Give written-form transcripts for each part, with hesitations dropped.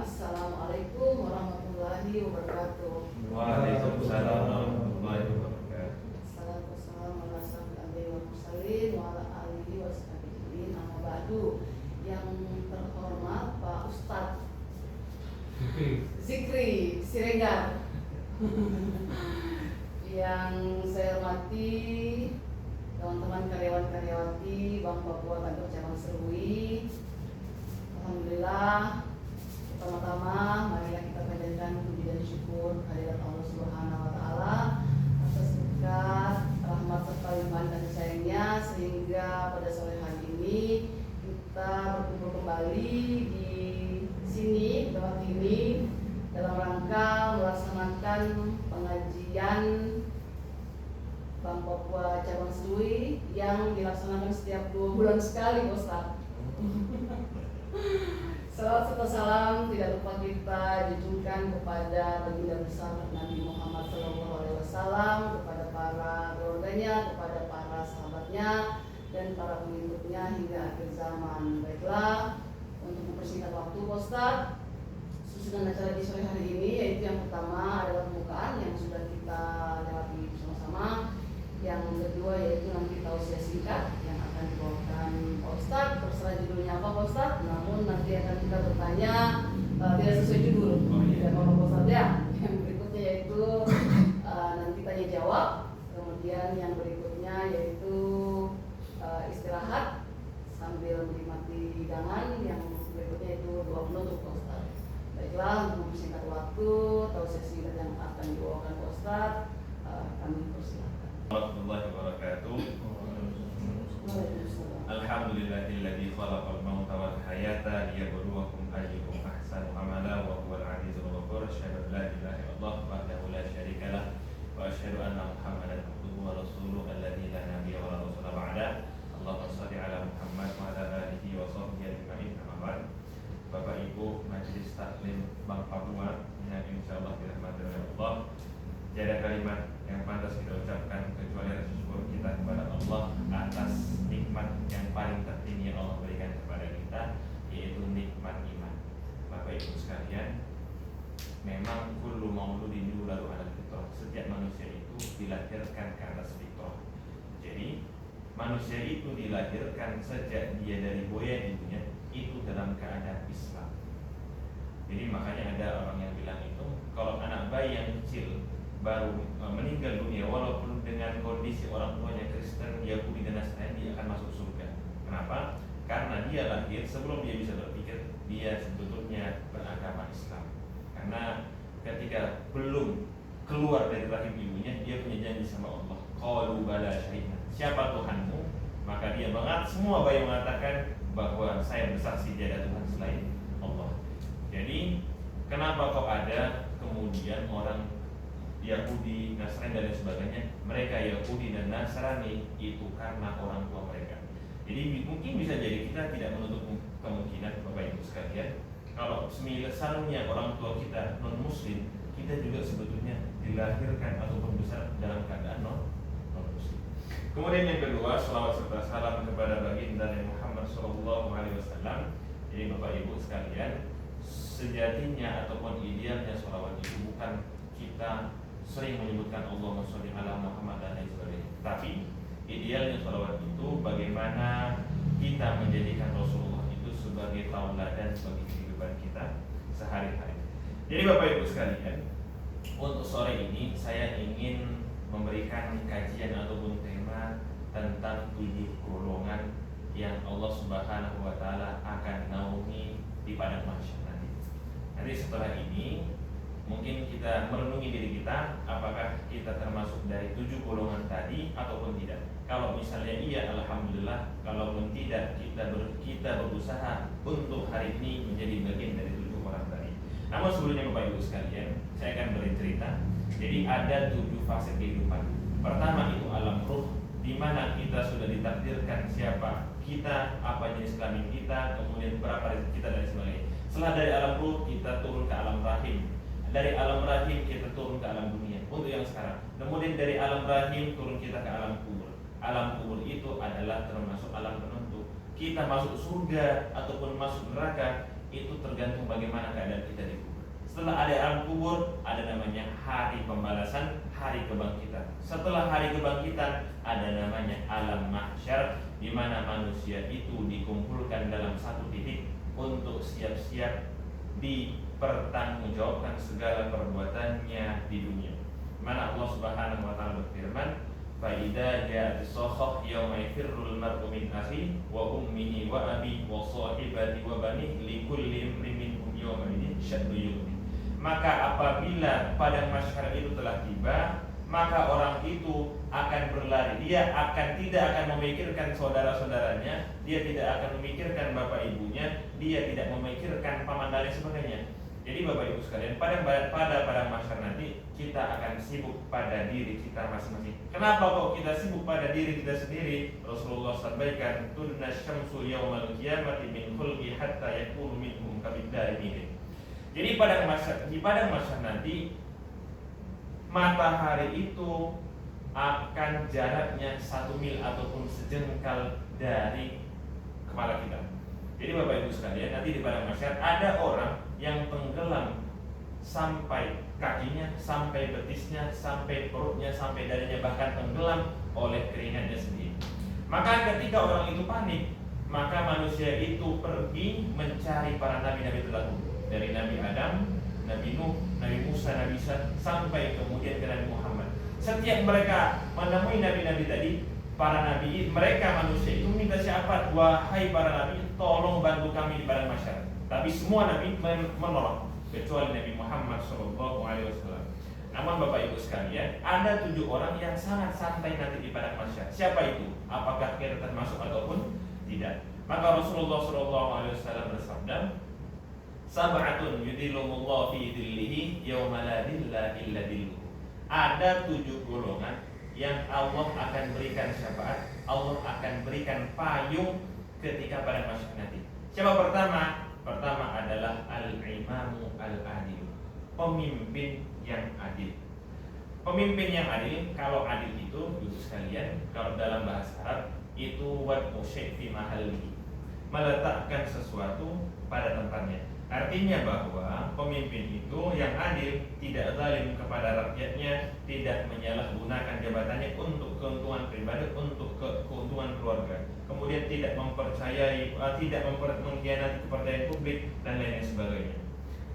Assalamualaikum warahmatullahi wabarakatuh. Waalaikumsalam warahmatullahi wabarakatuh. Assalamualaikum warahmatullahi wabarakatuh. Wa ala alihi washabihi amma ba'du. Yang terhormat Pak Ustadz Zikri Siregar, yang saya hormati teman-teman karyawan-karyawati Bank Papua Kantor Cabang Serui. Alhamdulillah, pertama-tama marilah kita panjatkan puji dan syukur kehadirat Allah Subhanahu wa taala atas berkat, rahmat serta limpahan kasih sayangnya sehingga pada sore hari ini kita berkumpul kembali di sini, tempat ini, dalam rangka melaksanakan pengajian Bank Papua Cabang Serui yang dilaksanakan setiap 2 bulan sekali, Ustaz. Salawat serta salam tidak lupa kita junjungkan kepada baginda besar Nabi Muhammad SAW, kepada para keluarganya, kepada para sahabatnya, dan para pengikutnya hingga akhir zaman. Baiklah, untuk mempersingkat waktu, Ustaz, susunan acara di sore hari ini yaitu yang pertama adalah pembukaan yang sudah kita lewati bersama-sama. Yang kedua yaitu nanti tausiah singkat yang akan dibawakan Pak Ustadz, terserah judulnya apa Pak Ustadz, namun nanti akan kita bertanya tidak sesuai judul, tidak apa-apa Pak Ustadz ya. Yang berikutnya yaitu nanti tanya jawab, kemudian yang berikutnya yaitu istirahat sambil menikmati hidangan, yang berikutnya itu doa penutup Pak Ustadz. Baiklah, untuk mempersingkat waktu, tausiah singkat yang akan dibawakan Pak Ustadz, kami persilakan. Warahmatullahi wabarakatuh. Alhamdulillahilladzi khalaqal mauta wal hayata liyabluwakum ayyukum ahsanu amala wa huwal azizul ghafur. Asyhadu an la ilaha illallah wahdahu la syarika lah wa asyhadu anna Muhammadan abduhu wa rasuluhu alladzi la nabiyya wa la rasula ba'da. Allahumma shalli ala Muhammad wa ala alihi wa sahbihi ajma'in. Amma ba'd. Bapak Ibu Majelis Taklim Bank Papua yang insyaallah dirahmati oleh Allah, tiada kalimat yang pantas kita ucapkan kecuali rasa syukur kita kepada Allah atas nikmat yang paling tertinggi yang Allah berikan kepada kita, yaitu nikmat iman. Bapak Ibu sekalian, memang kullu mauludin yuladu 'alal fitrah. Setiap manusia itu dilahirkan ke atas fitrah. Jadi manusia itu dilahirkan sejak dia dari buaya ibunya itu dalam keadaan Islam. Jadi makanya ada orang yang bilang itu kalau anak bayi yang kecil baru meninggal dunia walaupun dengan kondisi orang tuanya Kristen, Yahudi dan Nasrani, dia akan masuk surga. Kenapa? Karena dia lahir sebelum dia bisa berpikir dia sebetulnya beragama Islam. Karena ketika belum keluar dari rahim ibunya, dia punya janji sama Allah. Qalu bala syahidna. Siapa Tuhanmu? Maka dia semua bayi mengatakan bahwa saya bersaksi tiada Tuhan selain Allah. Jadi kenapa kok ada kemudian orang Yahudi, Nasrani dan lain sebagainya? Mereka Yahudi dan Nasrani itu karena orang tua mereka. Jadi mungkin bisa jadi kita tidak menutup kemungkinan Bapak Ibu sekalian, kalau misalnya orang tua kita non Muslim, kita juga sebetulnya dilahirkan ataupun besar dalam keadaan non Muslim. Kemudian yang kedua, selawat serta salam kepada baginda Nabi Muhammad SAW. Jadi Bapak Ibu sekalian, sejatinya ataupun idealnya selawat itu bukan kita sering menyebutkan Allahumma sholli ala Muhammad dan lain sebagainya, tapi idealnya sholawat itu bagaimana kita menjadikan Rasulullah itu sebagai tauladan bagi kehidupan kita sehari-hari. Jadi Bapak Ibu sekalian, untuk sore ini saya ingin memberikan kajian ataupun tema tentang 7 golongan yang Allah Subhanahu wa taala akan naungi di padang mahsyar nanti. Nanti setelah ini mungkin kita merenungi diri kita, apakah kita termasuk dari 7 golongan tadi ataupun tidak. Kalau misalnya iya, alhamdulillah. Kalaupun tidak, kita berusaha untuk hari ini menjadi bagian dari 7 orang tadi. Namun sebelumnya Bapak Ibu sekalian, saya akan bercerita. Jadi ada 7 fase kehidupan. Pertama itu alam ruh, di mana kita sudah ditakdirkan siapa kita, apa jenis kelamin kita, kemudian berapa rezeki kita dan sebagainya. Setelah dari alam ruh kita turun ke alam rahim. Dari alam rahim kita turun ke alam dunia untuk yang sekarang. Kemudian dari alam rahim turun kita ke alam kubur. Alam kubur itu adalah termasuk alam penentu. Kita masuk surga ataupun masuk neraka itu tergantung bagaimana keadaan kita alam kubur, ada namanya hari pembalasan, hari kebangkitan. Setelah hari kebangkitan ada namanya alam mahsyar, di mana manusia itu dikumpulkan dalam satu titik untuk siap-siap dipertanggungjawabkan segala perbuatannya di dunia. Mana Allah Subhanahu wa taala berfirman, "Fa idza ja'at as-sakhah yauma yafirrul mar'u min akhihi wa ummihi wa abihi wa sahibatihi wa banihi likulli imrin minhum yawma idzin syaddu yughni." Maka apabila padang mahsyar itu telah tiba, maka orang itu akan berlari. Dia tidak akan memikirkan saudara-saudaranya, dia tidak akan memikirkan bapak ibunya, dia tidak memikirkan paman dan lain sebagainya. Jadi Bapak Ibu sekalian, pada padang mahsyar nanti kita akan sibuk pada diri kita masing-masing. Kenapa kok kita sibuk pada diri kita sendiri? Rasulullah sampaikan, "Tunna syamsu yaumal qiyamati min khulqi hatta yakunu minhum kabidari milin." Jadi di padang mahsyar nanti matahari itu akan jaraknya 1 mil ataupun sejengkal dari kepala kita. Jadi Bapak Ibu sekalian, nanti di padang mahsyar ada orang yang tenggelam sampai kakinya, sampai betisnya, sampai perutnya, sampai dadanya, bahkan tenggelam oleh keringatnya sendiri. Maka ketika orang itu panik, maka manusia itu pergi mencari para nabi-nabi terdahulu, dari Nabi Adam, Nabi Nuh, Nabi Musa, Nabi Isa, sampai kemudian ke Nabi Muhammad. Setiap mereka menemui nabi-nabi tadi, para nabi, mereka manusia itu minta syafaat, "Wahai para nabi, tolong bantu kami di padang mahsyar." Tapi semua nabi menolak kecuali Nabi Muhammad SAW. Namun Bapak Ibu sekalian, ada 7 orang yang sangat santai nanti di padang mahsyar. Siapa itu? Apakah kita termasuk ataupun tidak? Maka Rasulullah SAW bersabda, "Sab'atun yudhillumullah fi dhillihi yawma la dhilla illa dhilluh." Ada 7 golongan yang Allah akan berikan syafaat, Allah akan berikan payung ketika pada mahsyar nanti. Siapa pertama? Pertama adalah al-imamu al-adil, pemimpin yang adil. Pemimpin yang adil, kalau adil itu Ibu sekalian, kalau dalam bahasa Arab itu wad'u syai' fi mahallihi, meletakkan sesuatu pada tempatnya. Artinya bahwa pemimpin itu yang adil, tidak zalim kepada rakyatnya, tidak menyalahgunakan jabatannya untuk keuntungan pribadi, untuk keuntungan keluarga. Kemudian tidak mengkhianati kepercayaan publik dan lain sebagainya.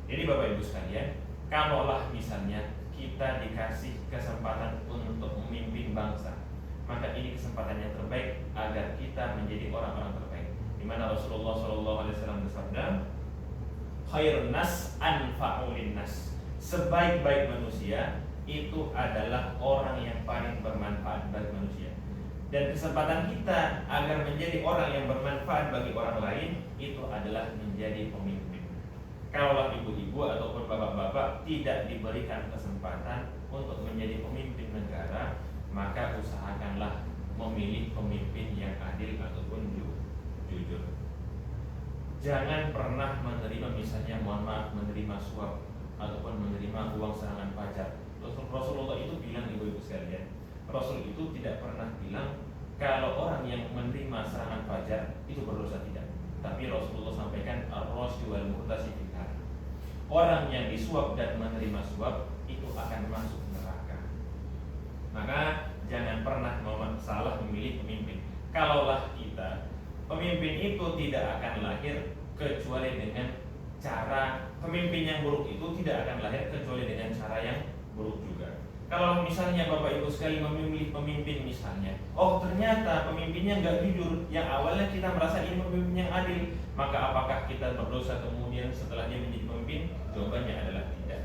Jadi Bapak Ibu sekalian, kalaulah misalnya kita dikasih kesempatan untuk memimpin bangsa, maka ini kesempatan yang terbaik agar kita menjadi orang-orang terbaik. Di mana Rasulullah SAW bersabda, "Khairun nas anfa'u linnas." Sebaik-baik manusia itu adalah orang yang paling bermanfaat bagi manusia. Dan kesempatan kita agar menjadi orang yang bermanfaat bagi orang lain itu adalah menjadi pemimpin. Kalaulah ibu-ibu ataupun bapak-bapak tidak diberikan kesempatan untuk menjadi pemimpin negara, maka usahakanlah memilih pemimpin yang adil ataupun jujur. Jangan pernah menerima, misalnya mohon maaf, menerima suap ataupun menerima uang serangan pajak. Rasulullah itu bilang, ibu-ibu sekalian, Rasul itu tidak pernah bilang kalau orang yang menerima serangan pajak itu berdosa, tidak. Tapi Rasulullah sampaikan ar-rasyu wal muhtasi finar. Orang yang disuap dan menerima suap itu akan masuk neraka. Maka jangan pernah salah memilih pemimpin. Kalaulah kita, pemimpin itu tidak akan lahir kecuali dengan cara, pemimpin yang buruk itu tidak akan lahir kecuali dengan cara yang buruk juga. Kalau misalnya Bapak Ibu sekali memilih pemimpin misalnya, oh ternyata pemimpinnya nggak jujur, yang awalnya kita merasa ini pemimpin yang adil, maka apakah kita berdosa kemudian setelah dia menjadi pemimpin? Jawabannya adalah tidak.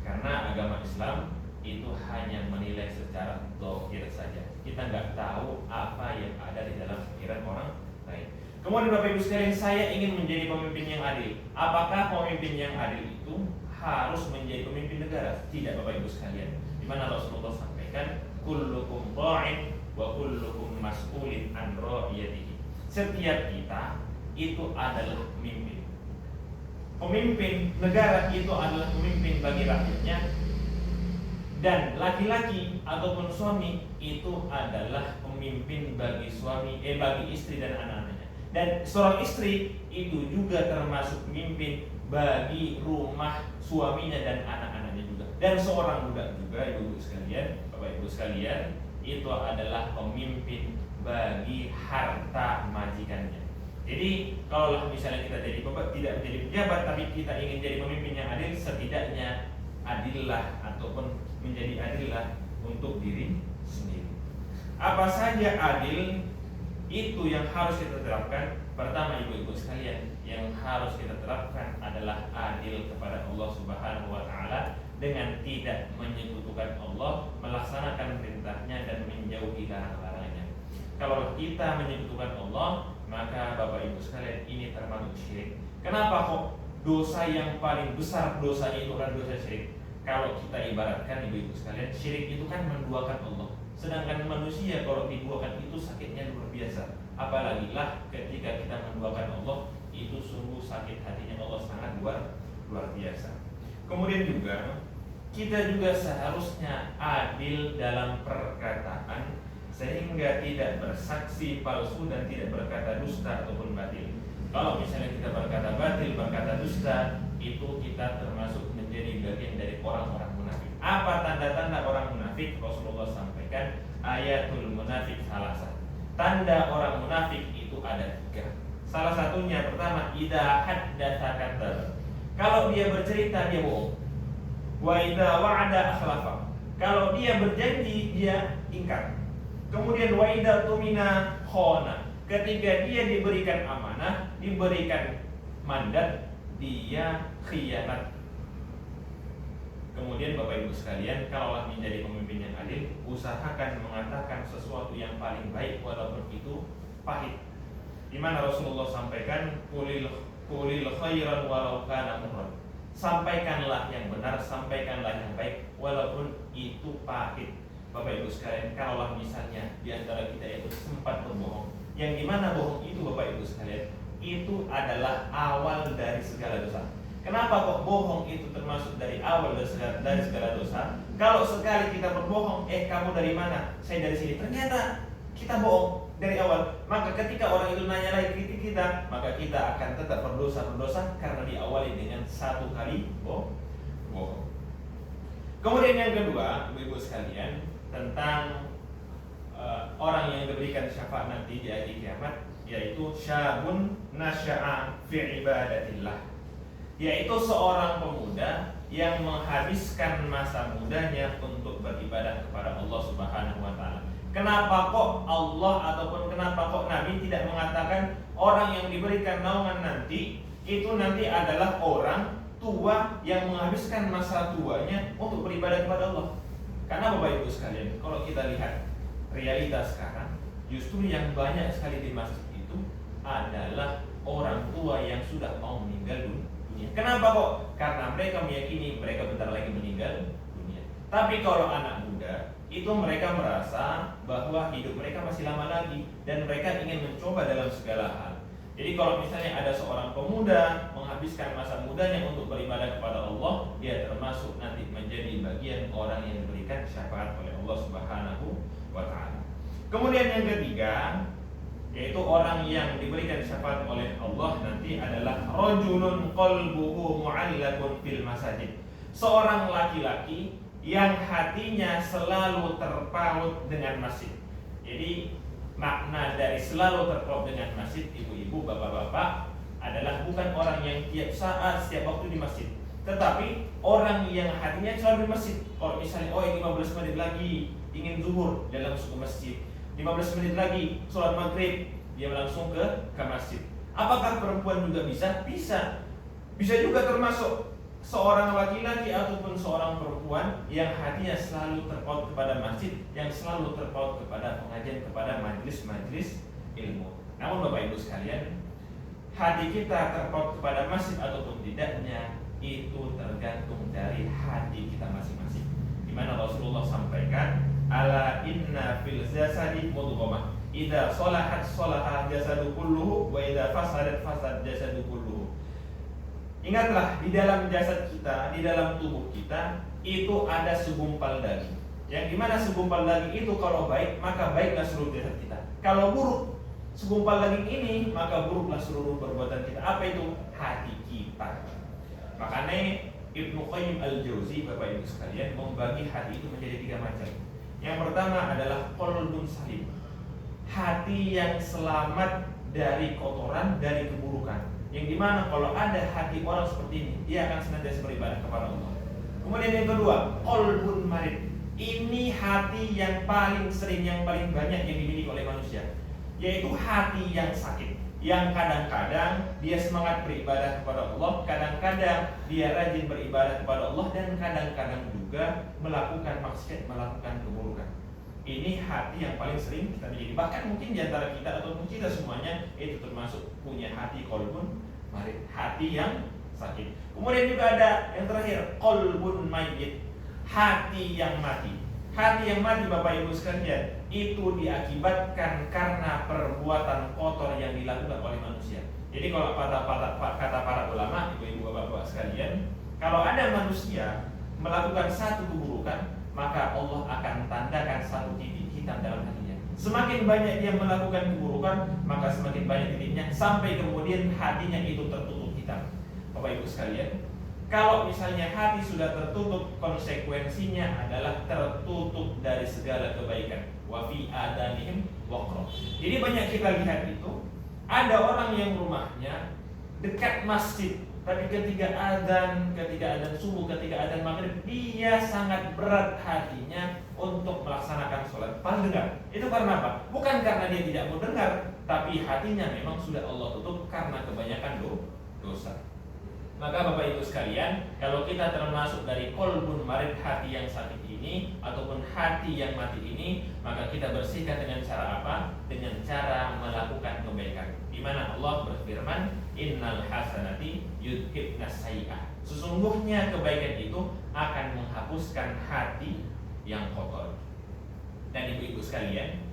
Karena agama Islam itu hanya menilai secara zahir saja. Kita nggak tahu apa yang ada di dalam pikiran orang lain. Kemudian Bapak Ibu sekalian, saya ingin menjadi pemimpin yang adil. Apakah pemimpin yang adil itu harus menjadi pemimpin negara? Tidak Bapak Ibu sekalian. Di mana Rasulullah sampaikan, kullukum ra'in wa kullukum mas'ulin an ra'iyatihi. Setiap kita itu adalah pemimpin. Pemimpin negara itu adalah pemimpin bagi rakyatnya, dan laki-laki ataupun suami itu adalah pemimpin bagi bagi istri dan anak-anaknya. Dan seorang istri itu juga termasuk pemimpin bagi rumah suaminya dan anak-anaknya juga. Dan seorang budak juga, ibu-ibu sekalian, bapak ibu sekalian, itu adalah pemimpin bagi harta majikannya. Jadi kalau misalnya kita jadi tidak menjadi pejabat tapi kita ingin jadi pemimpin yang adil, setidaknya adillah ataupun menjadi adillah untuk diri sendiri. Apa saja adil itu yang harus kita terapkan? Pertama, ibu-ibu sekalian, yang harus kita terapkan adalah adil kepada Allah Subhanahu wa taala dengan tidak menyekutukan Allah, melaksanakan perintahnya dan menjauhi larangan-larangannya. Kalau kita menyekutukan Allah, maka Bapak Ibu sekalian, ini termasuk syirik. Kenapa kok dosa yang paling besar dosanya itu adalah dosa syirik? Kalau kita ibaratkan ibu-ibu sekalian, syirik itu kan menduakan Allah. Sedangkan manusia kalau diduakan itu sakitnya luar biasa. Apalagi lah ketika kita menduakan Allah, itu sungguh sakit hatinya Allah sangat luar biasa. Kemudian juga kita juga seharusnya adil dalam perkataan, sehingga tidak bersaksi palsu dan tidak berkata dusta ataupun batil. Kalau misalnya kita berkata batil, berkata dusta, itu kita termasuk menjadi bagian dari orang-orang munafik. Apa tanda-tanda orang munafik? Rasulullah sampaikan ayatul munafik salasah. Tanda orang munafik itu ada 3. Salah satunya pertama, idza haddatsa kadzdzab. Kalau dia bercerita dia bohong. Wa idza wa'ada akhlafa. Kalau dia berjanji dia ingkar. Kemudian wa idza tumina khana. Ketika dia diberikan amanah, diberikan mandat, dia khianat. Kemudian Bapak Ibu sekalian, kalaulah menjadi pemimpin yang adil, usahakan mengatakan sesuatu yang paling baik walaupun itu pahit. Di mana Rasulullah sampaikan qulil khairan walau kana murran. Sampaikanlah yang benar, sampaikanlah yang baik walaupun itu pahit. Bapak Ibu sekalian, kalaulah misalnya di antara kita itu sempat berbohong, yang dimana bohong itu Bapak Ibu sekalian, itu adalah awal dari segala dosa. Kenapa kok bohong itu termasuk dari awal dari segala dosa? Kalau sekali kita berbohong, kamu dari mana? Saya dari sini. Ternyata kita bohong dari awal. Maka ketika orang itu nanya lagi kritik kita, maka kita akan tetap berdosa karena diawali dengan satu kali bohong. Kemudian yang kedua, ibu-ibu sekalian, tentang orang yang diberikan syafaat nanti di hari kiamat, yaitu syabun nasya'a fi ibadatillah, yaitu seorang pemuda yang menghabiskan masa mudanya untuk beribadah kepada Allah Subhanahu wa taala. Kenapa kok Allah ataupun kenapa kok Nabi tidak mengatakan orang yang diberikan naungan nanti itu nanti adalah orang tua yang menghabiskan masa tuanya untuk beribadah kepada Allah? Karena Bapak Ibu sekalian, kalau kita lihat realitas sekarang, justru yang banyak sekali di masjid itu adalah orang tua yang sudah mau meninggal dunia. Kenapa kok? Karena mereka meyakini mereka bentar lagi meninggal dunia. Tapi kalau anak muda, itu mereka merasa bahwa hidup mereka masih lama lagi dan mereka ingin mencoba dalam segala hal. Jadi kalau misalnya ada seorang pemuda menghabiskan masa mudanya untuk beribadah kepada Allah, dia termasuk nanti menjadi bagian orang yang diberikan syafaat oleh Allah Subhanahu wa taala. Kemudian yang ketiga, yaitu orang yang diberikan syafaat oleh Allah nanti adalah rajulun qalbuhu mu'allaqun fil masajid. Seorang laki-laki yang hatinya selalu terpaut dengan masjid. Jadi makna dari selalu terpaut dengan masjid, ibu-ibu, bapak-bapak, adalah bukan orang yang tiap saat, setiap waktu di masjid, tetapi orang yang hatinya selalu di masjid. Kalau misalnya 15 menit lagi ingin zuhur, dia langsung ke masjid. 15 menit lagi sholat maghrib, dia langsung ke masjid. Apakah perempuan juga bisa? Bisa juga termasuk seorang laki-laki ataupun seorang perempuan yang hatinya selalu terpaut kepada masjid, yang selalu terpaut kepada pengajian, kepada majelis-majelis ilmu. Namun Bapak Ibu sekalian, hati kita terpaut kepada masjid ataupun tidaknya itu tergantung dari hati kita masing-masing. Di mana Rasulullah sampaikan, ala inna fil jasadi mudghah, idza salahat salaha jasadu kulluhu wa idza fasadat fasad jasadu kulluhu. Ingatlah, di dalam jasad kita, di dalam tubuh kita itu ada segumpal daging. Yang dimana segumpal daging itu kalau baik, maka baiklah seluruh jasad kita. Kalau buruk segumpal daging ini, maka buruklah seluruh perbuatan kita. Apa itu? Hati kita. Makanya Ibnu Qayyim al-Jauzi, Bapak Ibu sekalian, membagi hati itu menjadi 3 macam. Yang pertama adalah qalbun salim, hati yang selamat dari kotoran, dari keburukan. Yang dimana kalau ada hati orang seperti ini, dia akan senantiasa beribadah kepada Allah. Kemudian yang kedua, qalbun marid. Ini hati yang paling sering, yang paling banyak yang dimiliki oleh manusia, yaitu hati yang sakit, yang kadang-kadang dia semangat beribadah kepada Allah, kadang-kadang dia rajin beribadah kepada Allah, dan kadang-kadang juga melakukan maksiat, melakukan keburukan. Ini hati yang paling sering kita miliki. Bahkan mungkin diantara kita ataupun kita semuanya itu termasuk punya hati qalbun marid, hati yang sakit. Kemudian juga ada yang terakhir, qalbun mayyit, hati yang mati. Hati yang mati, Bapak Ibu sekalian, itu diakibatkan karena perbuatan kotor yang dilakukan oleh manusia. Jadi kalau kata para ulama, ibu-ibu, bapak-bapak sekalian, kalau ada manusia melakukan satu keburukan, maka Allah akan tandakan satu titik hitam dalam hatinya. Semakin banyak dia melakukan keburukan, maka semakin banyak titiknya, sampai kemudian hatinya itu tertutup hitam. Bapak Ibu sekalian, kalau misalnya hati sudah tertutup, konsekuensinya adalah tertutup dari segala kebaikan. Wa fi adanihim waqra. Jadi banyak kita lihat itu, ada orang yang rumahnya dekat masjid, tapi ketika adzan subuh, ketika adzan maghrib, dia sangat berat hatinya untuk melaksanakan sholat. Padahal dengar. Itu karena apa? Bukan karena dia tidak mau dengar, tapi hatinya memang sudah Allah tutup karena kebanyakan dosa. Maka Bapak Ibu sekalian, kalau kita termasuk dari qalbun marid, hati yang sakit ini ataupun hati yang mati ini, maka kita bersihkan dengan cara apa? Dengan cara melakukan kebaikan. Di mana Allah berfirman, innal hasanati yudhibnas sayyi'ah. Sesungguhnya kebaikan itu akan menghapuskan hati yang kotor. Dan Ibu-ibu sekalian,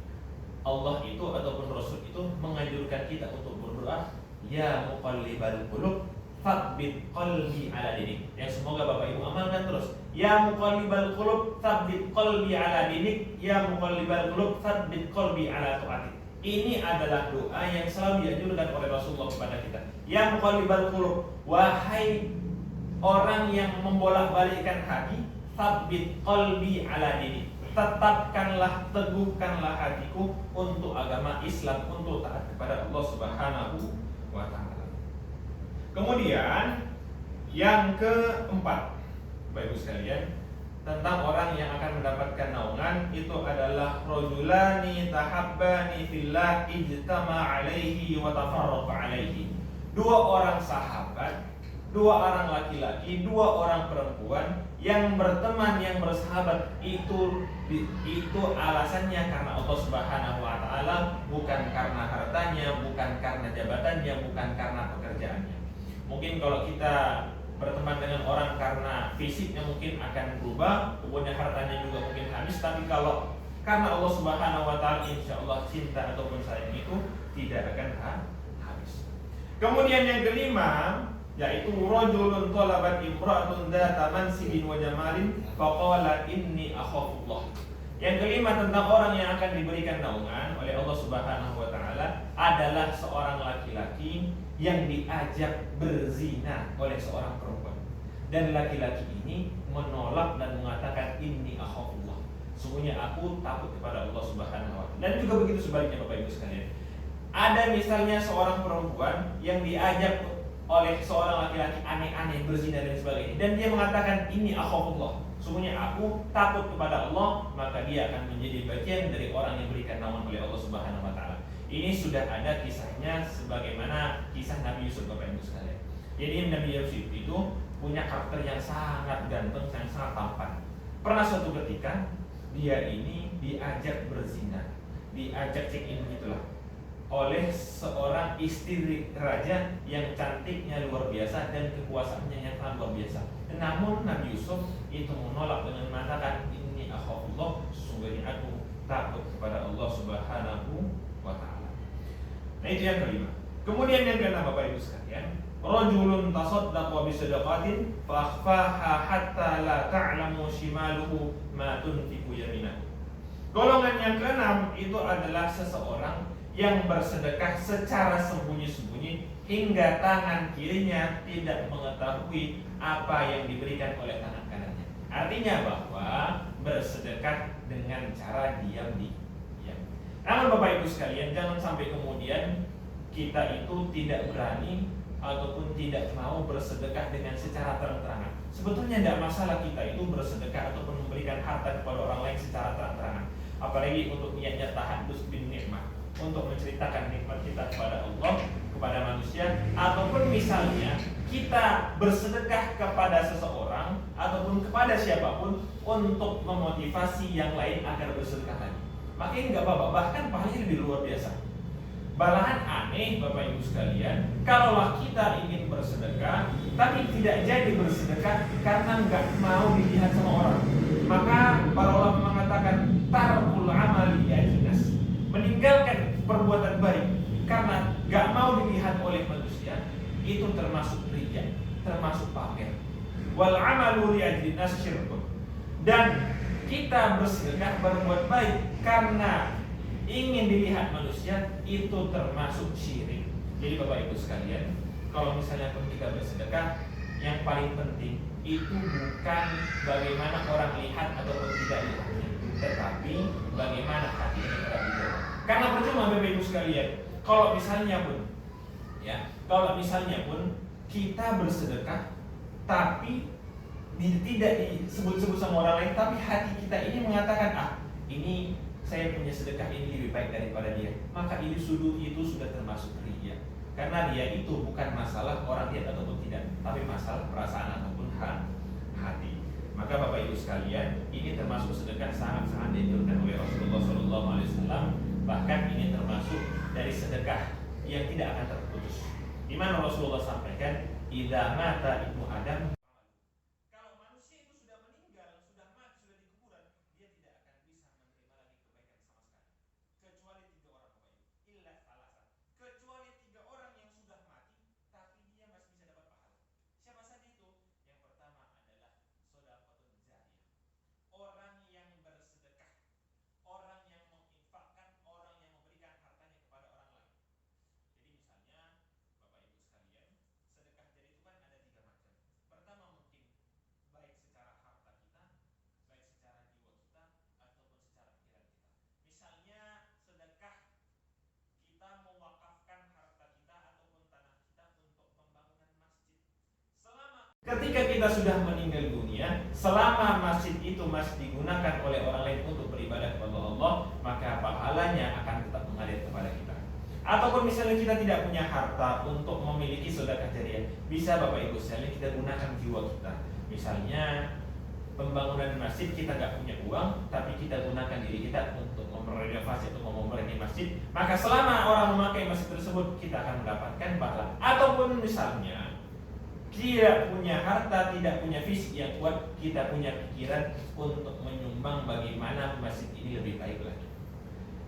Allah itu ataupun Rasul itu menganjurkan kita untuk berdoa, ya muqallibal qulub tsabbit qalbi ala dinik. Yang semoga Bapak Ibu amalkan terus. Ya muqallibal qulub tsabbit qalbi ala dinik, ya muqallibal qulub tsabbit qalbi ala taatik. Ini adalah doa yang selalu dianjurkan oleh Rasulullah kepada kita. Ya muqallibal qulub, wahai orang yang membolak-balikkan hati, tsabbit qalbi ala dinik. Tetapkanlah, teguhkanlah hatiku untuk agama Islam, untuk taat kepada Allah Subhanahu wa taala. Kemudian yang keempat, Bapak Ibu sekalian, tentang orang yang akan mendapatkan naungan, itu adalah rajulani tahabbani fillah ijtama alaihi wa tafarraqa alaihi. 2 orang sahabat, 2 orang laki-laki, 2 orang perempuan yang berteman, yang bersahabat, itu alasannya karena Allah Subhanahu wa taala, bukan karena hartanya, bukan karena jabatannya, bukan karena pekerjaannya. Mungkin kalau kita berteman dengan orang karena fisiknya mungkin akan berubah, kemudian hartanya juga mungkin habis, tapi kalau karena Allah Subhanahu wa taala, insyaallah cinta ataupun sayang itu tidak akan habis. Kemudian yang kelima, yaitu rajulun talabat imra'atun dzata mansibin wa jamalin faqala inni akhafullah. Yang kelima tentang orang yang akan diberikan naungan oleh Allah Subhanahu wa taala adalah seorang laki-laki yang diajak berzina oleh seorang perempuan. Dan laki-laki ini menolak dan mengatakan inni akhafullah. Sungguhnya aku takut kepada Allah Subhanahu wa taala. Dan juga begitu sebaliknya Bapak Ibu sekalian. Ada misalnya seorang perempuan yang diajak oleh seorang laki-laki aneh-aneh, berzina dan sebagainya, dan dia mengatakan ini akhafullah, sungguhnya aku takut kepada Allah, maka dia akan menjadi bagian dari orang yang berikan naungan oleh Allah Subhanahu wa taala. Ini sudah ada kisahnya, sebagaimana kisah Nabi Yusuf, Bapak Ibu sekalian. Jadi Nabi Yusuf itu punya karakter yang sangat ganteng dan sangat tampan. Pernah suatu ketika dia ini diajak berzina, diajak check-in begitulah, oleh seorang istri raja yang cantiknya luar biasa dan kekuasaannya yang sangat luar biasa. Namun Nabi Yusuf itu menolak dengan mengatakan inni akhafullah, sesungguhnya aku takut kepada Allah Subhanahu wa taala. Nah, itu yang kelima. Kemudian yang keenam Bapak Ibu sekalian, rajulun tasaddaqa bi sadaqatin fa akhfaha hatta la ta'lamu shimaluhu ma tunfiqu yaminahu. Golongan yang keenam itu adalah seseorang yang bersedekah secara sembunyi-sembunyi hingga tangan kirinya tidak mengetahui apa yang diberikan oleh tangan kanannya. Artinya bahwa bersedekah dengan cara diam-diam. Namun Bapak Ibu sekalian, jangan sampai kemudian kita itu tidak berani ataupun tidak mau bersedekah dengan secara terang-terangan. Sebetulnya tidak masalah kita itu bersedekah ataupun memberikan harta kepada orang lain secara terang-terangan. Apalagi untuk niatnya tahadus bin nikmat, untuk menceritakan nikmat kita kepada Allah, kepada manusia, ataupun misalnya kita bersedekah kepada seseorang ataupun kepada siapapun untuk memotivasi yang lain agar bersedekah lagi. Makanya nggak apa-apa, bahkan pahalanya lebih luar biasa. Malahan aneh Bapak Ibu sekalian, kalaulah kita ingin bersedekah tapi tidak jadi bersedekah karena nggak mau dilihat sama orang, maka para ulama mengatakan tarkul amali yajinas, meninggalkan perbuatan baik karena nggak mau dilihat oleh manusia, itu termasuk riya, termasuk pamer. Wal amalu yajinas syirkun, dan kita bersedekah berbuat baik karena ingin dilihat manusia, itu termasuk syirik. Jadi Bapak Ibu sekalian, kalau misalnya pun kita bersedekah, yang paling penting itu bukan bagaimana orang lihat ataupun tidak lihatnya, tetapi bagaimana hati kita bicara. Karena percuma Bapak Ibu sekalian, kalau misalnya pun kita bersedekah tapi tidak disebut-sebut sama orang lain, tapi hati kita ini mengatakan, ini saya punya sedekah ini lebih baik daripada dia, maka itu sudah termasuk riya. Karena riya itu bukan masalah orang lihat ataupun tidak, tapi masalah perasaan ataupun hati. Maka Bapak Ibu sekalian, ini termasuk sedekah sangat-sangat dianjurkan oleh Rasulullah SAW. Bahkan ini termasuk dari sedekah yang tidak akan terputus. Di mana Rasulullah sampaikan, idza mata ibnu Adam, ketika kita sudah meninggal dunia, selama masjid itu masih digunakan oleh orang lain untuk beribadah kepada Allah, maka pahalanya akan tetap mengalir kepada kita. Ataupun misalnya kita tidak punya harta untuk memiliki sedekah jariah, bisa Bapak Ibu sekalian kita gunakan jiwa kita. Misalnya pembangunan masjid, kita nggak punya uang, tapi kita gunakan diri kita untuk merenovasi atau memperbaiki masjid, maka selama orang memakai masjid tersebut, kita akan mendapatkan pahala. Ataupun misalnya tidak punya harta, tidak punya fisik yang kuat, kita punya pikiran untuk menyumbang bagaimana masjid ini lebih baik lagi.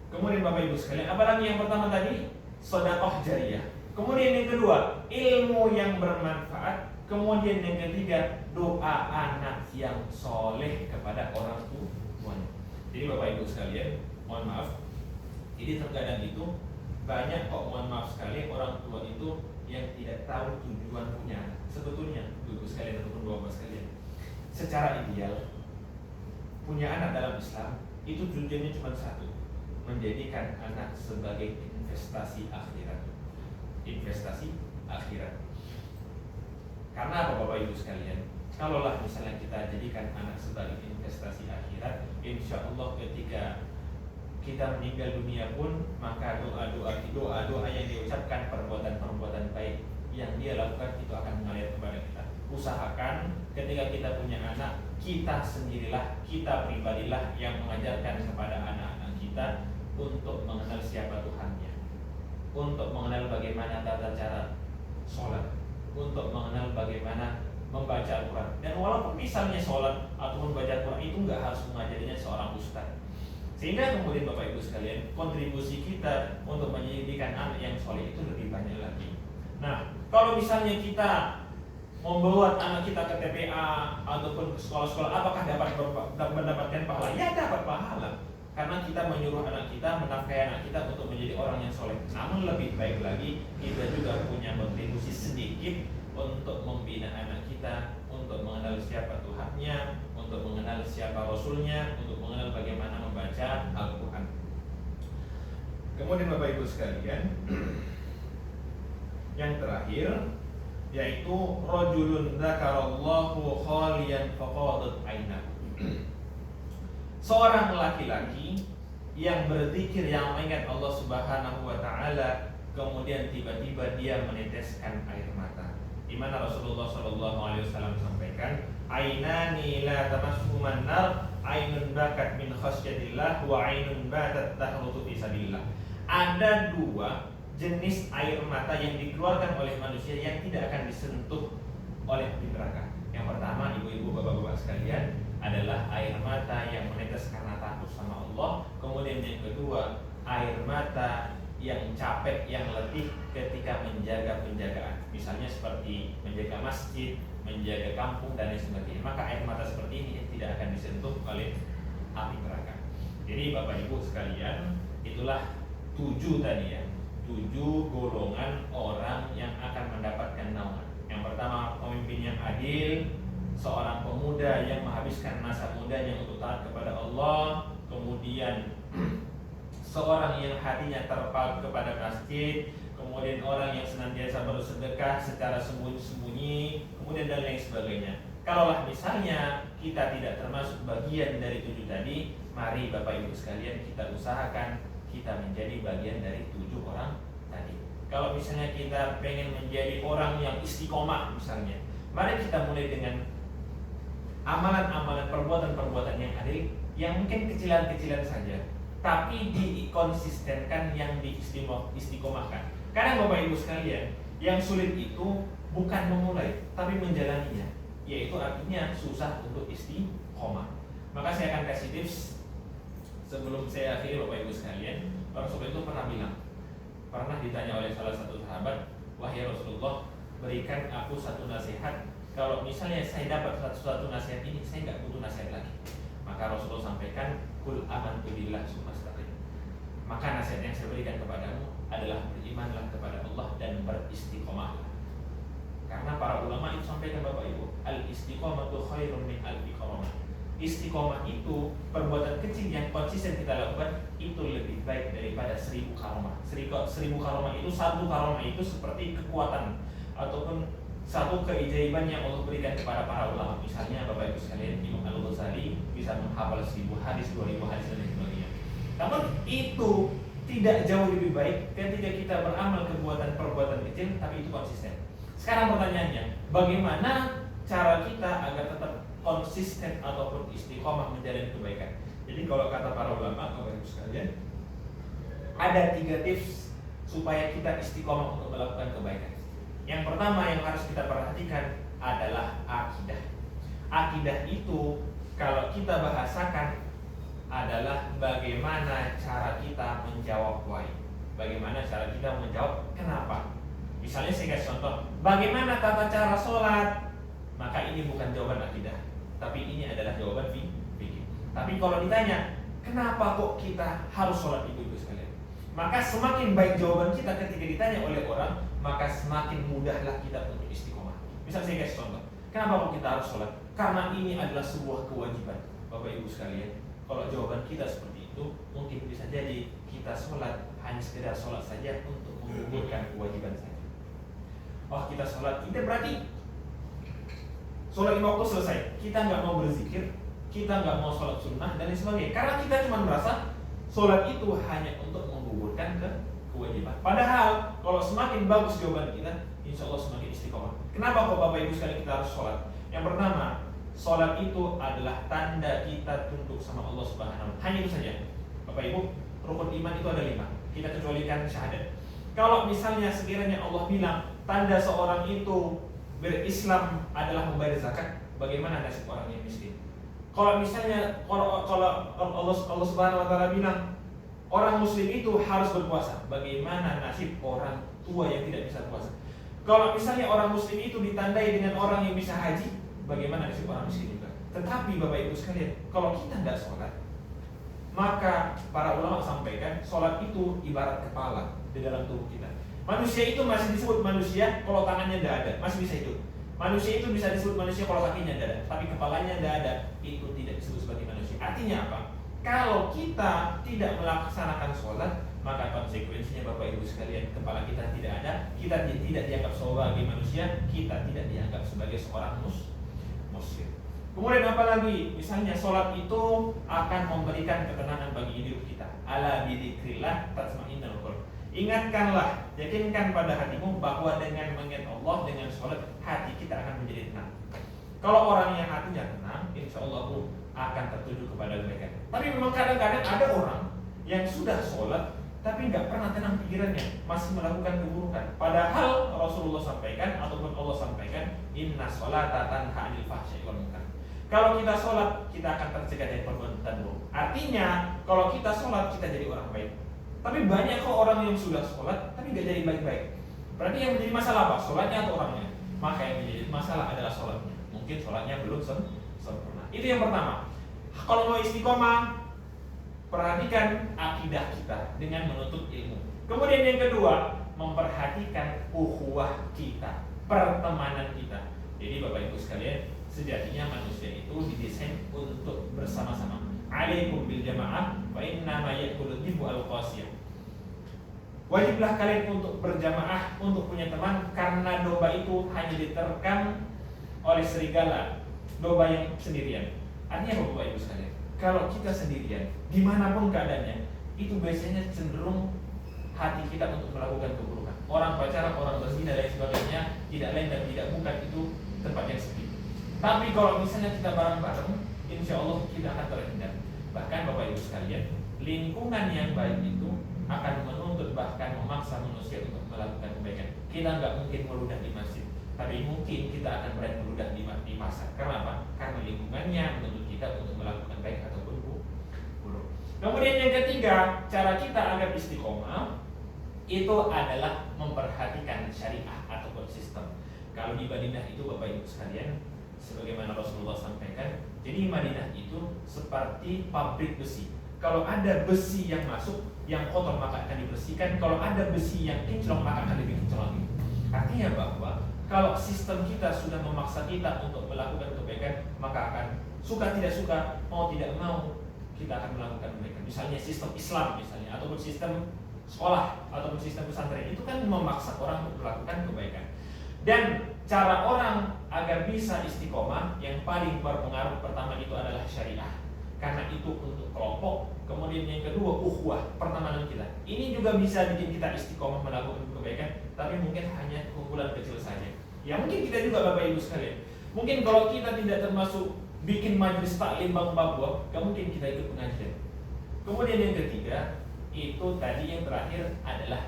Kemudian Bapak Ibu sekalian, apalagi yang pertama tadi, sedekah jariah. Kemudian yang kedua, ilmu yang bermanfaat. Kemudian yang ketiga, doa anak yang soleh kepada orang tuanya. Jadi Bapak Ibu sekalian, mohon maaf, jadi terkadang itu banyak kok, mohon maaf sekali, orang tua itu yang tidak tahu tujuan punya anak. Sebetulnya Ibu sekalian ataupun Bapak sekalian, secara ideal punya anak dalam Islam itu tujuannya cuma satu, menjadikan anak sebagai investasi akhirat. Investasi akhirat. Karena apa Bapak Ibu sekalian? Kalaulah misalnya kita jadikan anak sebagai investasi akhirat, insya Allah ketika kita meninggal dunia pun, maka doa-doa yang diucapkan, perbuatan-perbuatan baik yang dia lakukan itu akan mengalir kepada kita. Usahakan ketika kita punya anak, kita sendirilah, kita pribadilah yang mengajarkan kepada anak-anak kita untuk mengenal siapa Tuhannya, untuk mengenal bagaimana tata cara sholat, untuk mengenal bagaimana membaca Al-Quran. Dan walaupun misalnya sholat atau membaca Al-Quran itu nggak harus mengajarinya seorang ustaz. Sehingga kemudian Bapak Ibu sekalian, kontribusi kita untuk menjadikan anak yang soleh itu lebih banyak lagi. Nah, kalau misalnya kita membawa anak kita ke TPA ataupun ke sekolah-sekolah, apakah dapat mendapatkan pahala? Ya dapat pahala. karena kita menyuruh anak kita, menafkahi anak kita untuk menjadi orang yang soleh. Namun lebih baik lagi kita juga punya kontribusi sedikit untuk membina anak kita, untuk mengenal siapa Tuhannya, untuk mengenal siapa Rasulnya, untuk mengenal bagaimana membaca Al-Quran. Kemudian Bapak Ibu sekalian, yang terakhir yaitu rajulun dzakarallahu khaliyan faqadat ainahu. Seorang laki-laki yang berzikir, yang mengingat Allah Subhanahu wa taala, kemudian tiba-tiba dia meneteskan air mata. Di mana Rasulullah sallallahu alaihi wasallam sampaikan, ainani la tamassuman nar, ainun bakat min khasyatillah wa ainun batat tahrutu fi sabilillah. Ada dua jenis air mata yang dikeluarkan oleh manusia yang tidak akan disentuh oleh api neraka. Yang pertama, ibu-ibu, bapak-bapak sekalian, adalah air mata yang menetes karena takut sama Allah. Kemudian yang kedua, air mata yang capek, yang letih ketika menjaga penjagaan. Misalnya seperti menjaga masjid, menjaga kampung dan lain sebagainya. Maka air mata seperti ini tidak akan disentuh oleh api neraka. Jadi Bapak Ibu sekalian, itulah 7 tadi ya, 7 golongan orang yang akan mendapatkan naungan. Yang pertama, pemimpin yang adil, seorang pemuda yang menghabiskan masa mudanya untuk taat kepada Allah. Kemudian seorang yang hatinya terpaut kepada masjid. Kemudian orang yang senantiasa bersedekah secara sembunyi-sembunyi. Kemudian dan lain sebagainya. Kalaulah misalnya kita tidak termasuk bagian dari 7 tadi, mari Bapak Ibu sekalian kita usahakan kita menjadi bagian dari 7 orang tadi. Kalau misalnya kita pengen menjadi orang yang istiqomah misalnya, mari kita mulai dengan amalan-amalan, perbuatan-perbuatan yang adil, yang mungkin kecilan-kecilan saja, tapi dikonsistenkan, yang diistiqomahkan. Karena Bapak Ibu sekalian, yang sulit itu bukan memulai, tapi menjalaninya, yaitu artinya susah untuk istiqomah. Maka saya akan kasih tips sebelum saya akhiri Bapak Ibu sekalian. Rasulullah itu pernah ditanya oleh salah satu sahabat, wahai Rasulullah, berikan aku satu nasihat. Kalau misalnya saya dapat satu nasihat ini, saya nggak butuh nasihat lagi. Maka Rasulullah sampaikan, kul amantu billah sumastaqim. Maka nasihat yang saya berikan kepadamu adalah berimanlah kepada Allah dan beristiqomahlah. Karena para ulama itu sampaikan Bapak Ibu, al-istiqomatu khairun min alfi qaramah. Istiqomah itu perbuatan kecil yang konsisten kita lakukan itu lebih baik daripada 1000 karomah. 1000 karomah itu, 1 karomah itu seperti kekuatan ataupun satu keajaiban yang Allah berikan kepada para ulama. Misalnya Bapak Ibu sekalian, Imam Al-Ghazali bisa menghafal 1000 hadis, 2000 hadis dan sebagainya. Namun itu tidak jauh lebih baik ketika kita beramal perbuatan kecil tapi itu konsisten. Sekarang pertanyaannya, bagaimana cara kita agar tetap konsisten ataupun istiqomah menjalani kebaikan? Jadi kalau kata para ulama, Bapak Ibu sekalian, ada 3 tips supaya kita istiqomah untuk melakukan kebaikan. Yang pertama yang harus kita perhatikan adalah akidah. Akidah itu kalau kita bahasakan adalah bagaimana cara kita menjawab why. Bagaimana cara kita menjawab kenapa. Misalnya saya kasih contoh, bagaimana tata cara sholat? Maka ini bukan jawaban akidah, tapi ini adalah jawaban fikih. Tapi kalau ditanya, kenapa kok kita harus sholat, ibu-ibu sekalian? Maka semakin baik jawaban kita ketika ditanya oleh orang, maka semakin mudahlah kita untuk istiqomah. Misal saya kasih contoh, kenapa kok kita harus sholat? Karena ini adalah sebuah kewajiban. Bapak Ibu sekalian, kalau jawaban kita seperti itu, mungkin bisa jadi kita sholat hanya sekedar sholat saja untuk menggugurkan kewajiban saja. Oh, kita sholat, kita berarti sholat 5 waktu selesai, kita nggak mau berzikir, kita nggak mau sholat sunnah dan lain sebagainya. Karena kita cuma merasa sholat itu hanya untuk menggugurkan kewajiban. Padahal kalau semakin bagus jawaban kita, insya Allah semakin istiqomah. Kenapa kok Bapak Ibu sekalian kita harus sholat? Yang pertama, sholat itu adalah tanda kita tunduk sama Allah Subhanahu wa taala. Hanya itu saja. Bapak Ibu, rukun iman itu ada 5. Kita kecualikan syahadat. Kalau misalnya sekiranya Allah bilang tanda seorang itu berislam adalah membayar zakat, bagaimana nasib orang yang miskin? Kalau misalnya kalau Allah Subhanahu wa taala bilang orang muslim itu harus berpuasa, bagaimana nasib orang tua yang tidak bisa puasa? Kalau misalnya orang muslim itu ditandai dengan orang yang bisa haji, bagaimana nasib orang miskin juga? Tetapi Bapak Ibu sekalian, kalau kita tidak sholat, Maka para ulama sampaikan sholat itu ibarat kepala di dalam tubuh kita. Manusia itu masih disebut manusia kalau tangannya tidak ada, masih bisa hidup. Manusia itu bisa disebut manusia kalau kakinya tidak ada, tapi kepalanya tidak ada, itu tidak disebut sebagai manusia. Artinya apa? Kalau kita tidak melaksanakan sholat, maka konsekuensinya Bapak Ibu sekalian, kepala kita tidak ada, kita tidak dianggap sebagai manusia, kita tidak dianggap sebagai seorang muslim. Kemudian apalagi, misalnya sholat itu akan memberikan ketenangan bagi hidup kita. Ala bidzikrillah tatma'innul qulub. Ingatkanlah, yakinkan pada hatimu bahwa dengan mengingat Allah, dengan sholat, hati kita akan menjadi tenang. Kalau orang yang hatinya tenang, insya Allah akan tertuju kepada kebaikan. Tapi memang kadang-kadang ada orang yang sudah sholat, tapi nggak pernah tenang pikirannya, masih melakukan keburukan. Padahal Rasulullah sampaikan ataupun Allah sampaikan, inna sholata tanha 'anil fahsya'i wal munkar. Kalau kita sholat, kita akan tercegah dari perbuatan buruk. Artinya, kalau kita sholat, kita jadi orang baik. Tapi banyak kok orang yang sudah sholat, tapi nggak jadi baik-baik. Berarti yang menjadi masalah apa? Sholatnya atau orangnya? Maka yang menjadi masalah adalah sholatnya. Mungkin sholatnya belum sempurna. Itu yang pertama. Kalau mau istiqomah, perhatikan akidah kita dengan menuntut ilmu. Kemudian yang kedua, memperhatikan ukhuwah kita, pertemanan kita. Jadi Bapak Ibu sekalian, sejatinya manusia itu didesain untuk bersama-sama. Alaikum bil jamaah wa inna ma yaqulu dhibu al-qasiyah. Wajiblah kalian untuk berjamaah, untuk punya teman, karena domba itu hanya diterkam oleh serigala, domba yang sendirian. Artinya apa Bapak Ibu sekalian? Kalau kita sendirian, dimanapun keadaannya, itu biasanya cenderung hati kita untuk melakukan keburukan. Orang pacaran, orang berzina dan sebagainya, tidak lain dan tidak bukan itu tempat yang sepi. Tapi kalau misalnya kita bareng-bareng, insya Allah kita akan terhindar. Bahkan Bapak Ibu sekalian, lingkungan yang baik itu akan menuntut bahkan memaksa manusia untuk melakukan kebaikan. Kita nggak mungkin meludah di masjid, tapi mungkin kita akan berani meludah di pasar. Kenapa? Karena lingkungannya menuntut kita untuk melakukan baik ataupun buruk. Kemudian yang ketiga, cara kita agar istiqomah itu adalah memperhatikan syariah ataupun sistem. Kalau di Madinah itu Bapak Ibu sekalian, sebagaimana Rasulullah sampaikan, jadi Madinah itu seperti pabrik besi. Kalau ada besi yang masuk, yang kotor maka akan dibersihkan. Kalau ada besi yang kinclong maka akan lebih kinclong lagi. Artinya bahwa kalau sistem kita sudah memaksa kita untuk melakukan kebaikan, maka akan suka tidak suka, mau tidak mau, kita akan melakukan kebaikan. Misalnya sistem Islam misalnya, ataupun sistem sekolah, ataupun sistem pesantren, itu kan memaksa orang untuk melakukan kebaikan. Dan cara orang agar bisa istiqomah yang paling berpengaruh pertama itu adalah syariah. Karena itu untuk kelompok. Kemudian yang kedua, ukhuwah, pertemanan kita. Ini juga bisa bikin kita istiqomah melakukan kebaikan, tapi mungkin hanya kumpulan kecil saja. Ya mungkin kita juga Bapak Ibu sekalian. Mungkin kalau kita tidak termasuk bikin majelis taklim Bank Papua, gak mungkin kita ikut pengajian. Kemudian yang ketiga, itu tadi yang terakhir adalah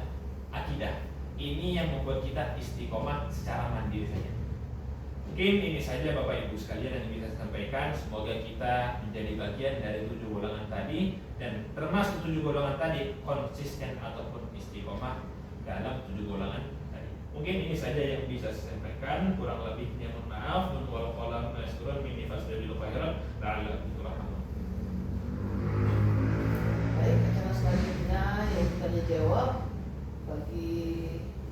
akidah. Ini yang membuat kita istiqomah secara mandiri saja. Mungkin ini saja Bapak Ibu sekalian yang bisa saya sampaikan. Semoga kita menjadi bagian dari 7 golongan tadi, dan termasuk 7 golongan tadi konsisten ataupun istiqomah dalam 7 golongan tadi. Mungkin ini saja yang bisa saya sampaikan. Kurang lebihnya mohon maaf. Nun wal qalam masturun minni fasdabilu khairan la'allakum turhamun. Baik, acara selanjutnya yang tanya jawab bagi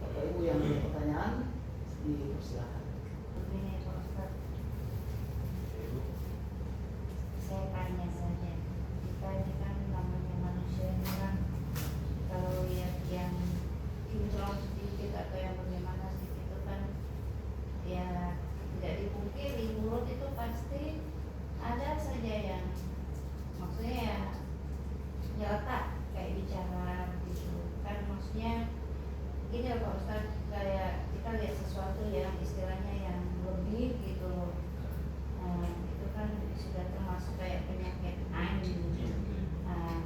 Bapak Ibu yang ada pertanyaan, dipersilakan. Begini Pak Ustaz, saya tanya saja, kita ini kan namanya manusia ini kan, kalau lihat yang kinclong sedikit atau yang bagaimana sedikit itu kan, ya tidak dipungkiri mulut itu pasti ada saja yang maksudnya ya nyeletak kayak bicara gitu kan, maksudnya gini ya Pak Ustaz, kayak kita lihat sesuatu yang istilahnya yang lebih gitu loh. Nah, itu kan sudah termasuk kayak penyakit ain. Nah,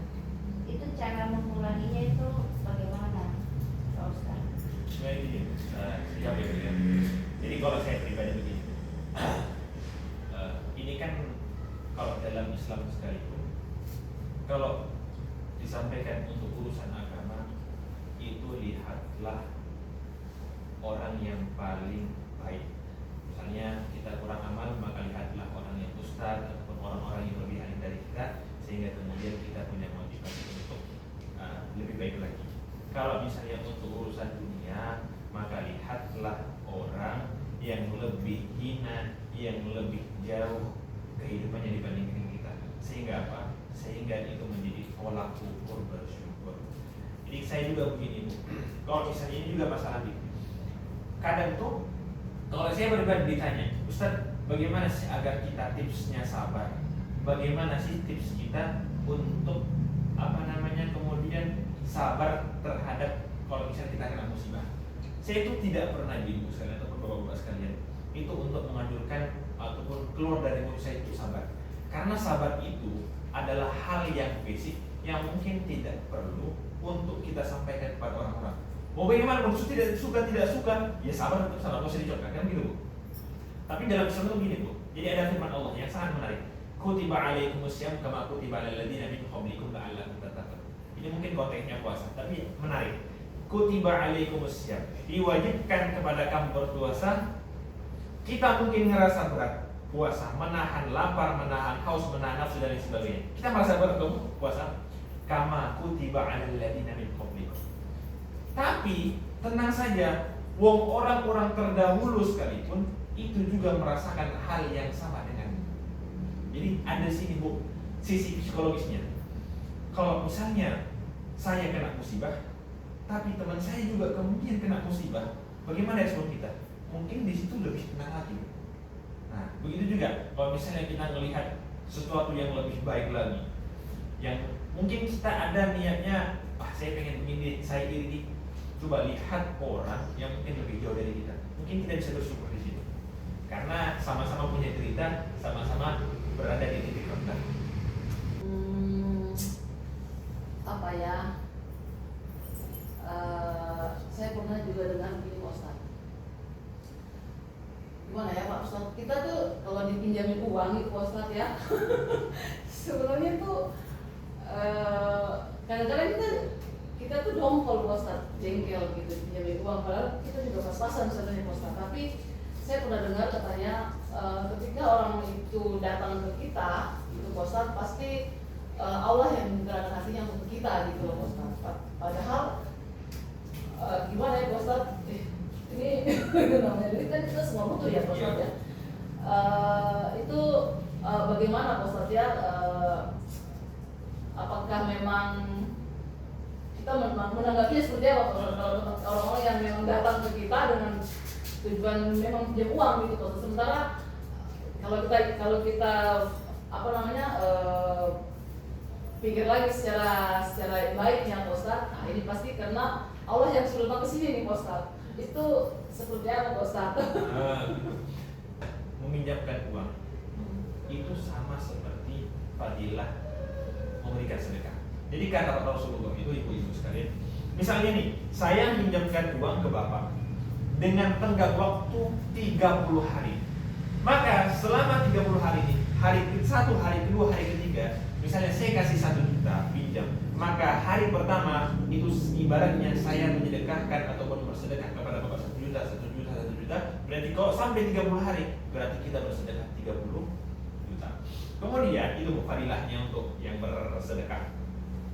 itu cara menguranginya itu bagaimana Pak Ustaz? Jadi siap ya. Jadi kalau saya pribadi begini, ini kan kalau dalam Islam sekalipun, kalau disampaikan untuk urusan agama, itu lihatlah orang yang paling baik. Misalnya kita kurang amal, maka lihatlah orang yang ustaz ataupun orang-orang yang lebih alim dari kita, sehingga kemudian kita punya kehidupannya dibandingkan kita. Sehingga apa? Sehingga itu menjadi tolak ukur bersyukur. Jadi saya juga begini Bu, kalau misalnya ini juga masalah di kadang tuh kalau saya pribadi ditanya, Ustaz, bagaimana sih agar kita tipsnya sabar? Bagaimana sih tips kita untuk kemudian sabar terhadap kalau misalnya kita kena musibah? Saya itu tidak pernah ibu sekalian ataupun bapak-bapak sekalian itu untuk menganjurkan ataupun keluar dari mulut saya itu sabar. Karena sabar itu adalah hal yang basic yang mungkin tidak perlu untuk kita sampaikan kepada orang-orang. Mau bagaimana, mau tidak suka, ya sabar tetap sabar, nggak usah dicontohkan, kan gitu Bu. Tapi dalam Islam itu begini Bu, jadi ada firman Allah yang sangat menarik. Kutiba alaikumusiyam kama kutiba alal ladzina min qablikum la'allakum tattaqun. Ini mungkin konteksnya puasa, tapi menarik. Kutiba alaikumusiyam, diwajibkan kepada kamu berpuasa. Kita mungkin ngerasa berat puasa, menahan lapar, menahan haus, menahan nafsu dan lain sebagainya. Kita merasa berat kamu puasa. Kama kutiba alal ladzina min qablikum. Tapi tenang saja, orang-orang terdahulu sekalipun itu juga merasakan hal yang sama denganmu. Jadi ada sini Bu, sisi psikologisnya. Kalau misalnya saya kena musibah, tapi teman saya juga kemudian kena musibah, bagaimana respon kita? Mungkin di situ lebih tenang lagi. Nah, begitu juga kalau misalnya kita melihat sesuatu yang lebih baik lagi, yang mungkin kita ada niatnya, saya pengen begini, saya iri. Coba lihat orang yang mungkin lebih jauh dari kita, mungkin kita bisa bersyukur di situ, karena sama-sama punya cerita, sama-sama berada di titik rendah. Apa ya? Saya pernah juga dengar begini Pak Ustaz. Gimana ya Pak Ustaz? Kita tuh kalau dipinjamin uang itu Pak Ustaz ya, sebenarnya tuh kadang-kadang kita tuh dongkol Pak Ustaz, jengkel gitu pinjamin uang, padahal kita juga pas-pasan sebenarnya Pak Ustaz. Tapi saya pernah dengar katanya ketika orang itu datang ke kita itu Pak Ustaz, pasti Allah yang menggerakkan hatinya untuk kita gitu loh Pak Ustaz. Padahal gimana ya Pak Ustaz, ini namanya duit kan kita semua butuh ya Pak Ustaz ya. Itu bagaimana Pak Ustaz ya, apakah memang kita menanggapinya seperti apa Pak Ustaz kalau orang-orang yang memang datang ke kita dengan tujuan memang pinjam uang gitu Pak Ustaz. Sementara kalau kita pikir lagi secara baiknya Pak Ustaz, nah ini pasti karena Allah yang suruh datang ke sini nih Pak Ustaz. Itu seperti apa Pak Ustaz? Meminjamkan uang itu sama seperti fadilah memberikan sedekah. Jadi kata Rasulullah itu ibu-ibu sekalian, misalnya nih, saya minjamkan uang ke Bapak dengan tenggat waktu 30 hari. Maka selama 30 hari ini, hari ke-1, hari ke-2, hari ke-3, misalnya saya kasih 1 juta pinjam, maka hari pertama itu ibaratnya saya menyedekahkan ataupun bersedekah kepada Bapak 1 juta. Berarti kalau sampai 30 hari, berarti kita bersedekah 30 juta. Kemudian itu fadilahnya untuk yang bersedekah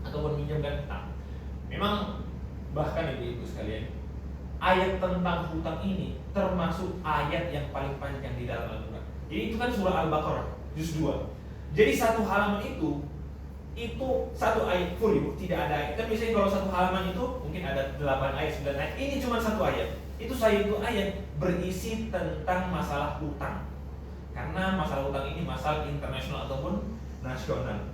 ataupun minjamkan hutang. Memang bahkan ibu-ibu sekalian, ayat tentang hutang ini termasuk ayat yang paling panjang di dalam Al-Quran. Jadi itu kan surah Al-Baqarah juz 2. Jadi satu halaman itu satu ayat full ibu, tidak ada ayat. Kan biasanya kalau satu halaman itu mungkin ada 8 ayat, 9 ayat. Ini cuma satu ayat. Itu ayat berisi tentang masalah hutang. Karena masalah hutang ini masalah internasional ataupun nasional.